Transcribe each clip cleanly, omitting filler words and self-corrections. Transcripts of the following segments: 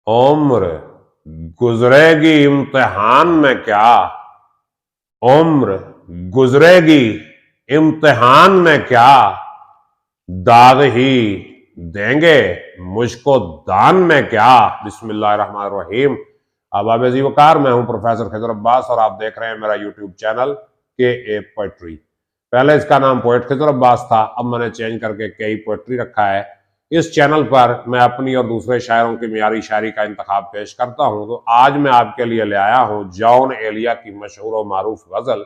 उम्र गुजरेगी इम्तिहान में क्या, उम्र गुजरेगी इम्तिहान में क्या, दाग ही देंगे मुझको दान में क्या। बिस्मिल्लाहिर्रहमानिर्रहीम। अहबाब अज़ीज़ वक़ार, मैं हूं प्रोफेसर खिज़र अब्बास और आप देख रहे हैं मेरा यूट्यूब चैनल के ए पोएट्री। पहले इसका नाम पोएट खिज़र अब्बास था, अब मैंने चेंज करके के पोएट्री रखा है। इस चैनल पर मैं अपनी और दूसरे शायरों की मियारी शायरी का इंतखाब पेश करता हूं। तो आज मैं आपके लिए ले आया हूं जॉन एलिया की मशहूर और मारूफ गजल।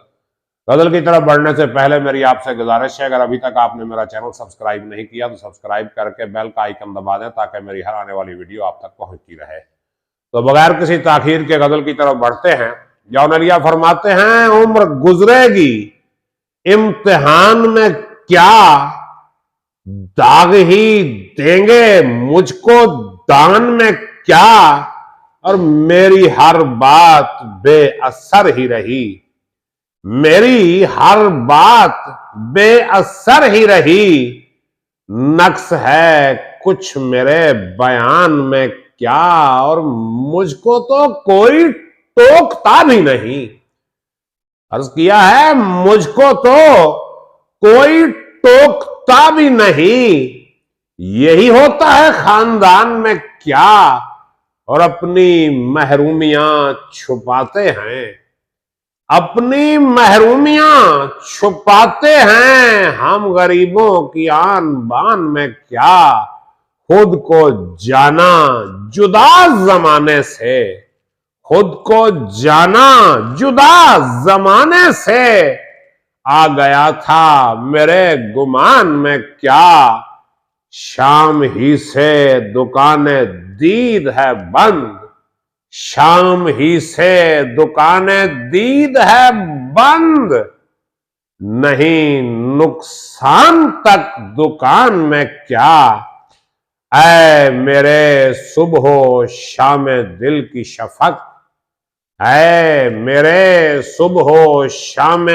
गजल की तरफ बढ़ने से पहले मेरी आपसे गुजारिश है, अगर अभी तक आपने मेरा चैनल सब्सक्राइब नहीं किया तो सब्सक्राइब करके बेल का आइकन दबा दें ताकि मेरी हर आने वाली वीडियो आप तक पहुंचती रहे। तो बगैर किसी ताखीर के गजल की तरफ बढ़ते हैं। जॉन एलिया फरमाते हैं, उम्र गुजरेगी इम्तिहान में क्या, दाग ही देंगे मुझको दान में क्या, और मेरी हर बात बेअसर ही रही, मेरी हर बात बेअसर ही रही, नक्स है कुछ मेरे बयान में क्या, और मुझको तो कोई टोकता भी नहीं। अर्ज किया है, मुझको तो कोई टोकता भी नहीं, यही होता है खानदान में क्या, और अपनी महरूमियां छुपाते हैं, अपनी महरूमियां छुपाते हैं, हम गरीबों की आन बान में क्या, खुद को जाना जुदा जमाने से, खुद को जाना जुदा जमाने से, आ गया था मेरे गुमान में क्या, शाम ही से दुकानें दीद है बंद, शाम ही से दुकानें दीद है बंद, नहीं नुकसान तक दुकान में क्या, ऐ मेरे सुबह शाम दिल की शफक, ऐ मेरे सुबह शाम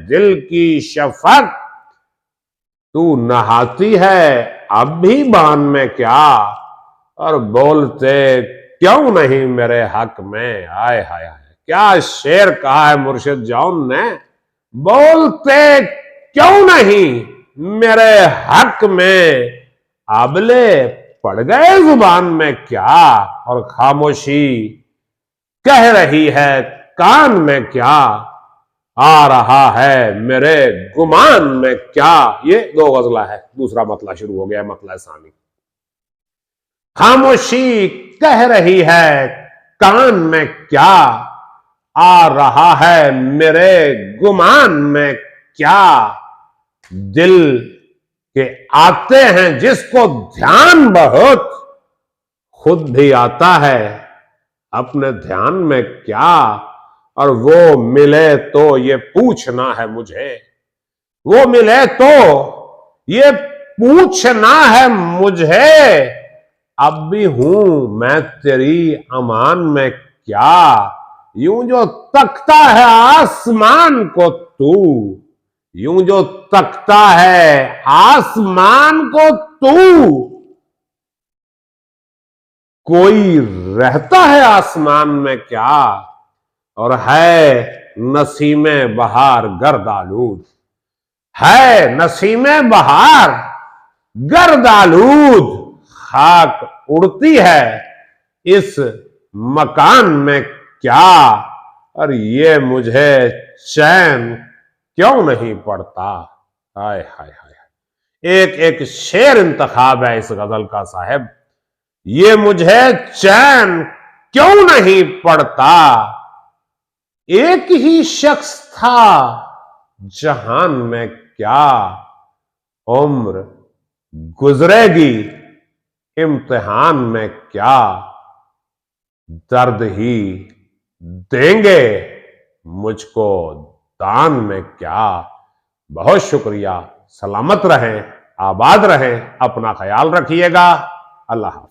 दिल की शफक, तू नहाती है अब भी बान में क्या, और बोलते क्यों नहीं मेरे हक में। आय हाय हाय, क्या शेर कहा है मुर्शिद जॉन ने, बोलते क्यों नहीं मेरे हक में, आबले पड़ गए जुबान में क्या, और खामोशी कह रही है कान में क्या, आ रहा है मेरे गुमान में क्या। ये दो गजला है, दूसरा मतला शुरू हो गया, मतला सानी। खामोशी कह रही है कान में क्या, आ रहा है मेरे गुमान में क्या, दिल के आते हैं जिसको ध्यान बहुत, खुद भी आता है अपने ध्यान में क्या, और वो मिले तो ये पूछना है मुझे, वो मिले तो ये पूछना है मुझे, अब भी हूं मैं तेरी अमान में क्या, यूं जो तकता है आसमान को तू, यूं जो तकता है आसमान को तू, कोई रहता है आसमान में क्या, और है नसीमे बहार गर्द आलूद, है नसीमे बहार गर्द आलूद, खाक उड़ती है इस मकान में क्या, और ये मुझे चैन क्यों नहीं पड़ता। हाय हाय हाय, एक एक शेर इंतखाब है इस गजल का साहब। ये मुझे चैन क्यों नहीं पड़ता, एक ही शख्स था जहान में क्या, उम्र गुजरेगी इम्तिहान में क्या, दर्द ही देंगे मुझको दान में क्या। बहुत शुक्रिया, सलामत रहें, आबाद रहें, अपना ख्याल रखिएगा। अल्लाह।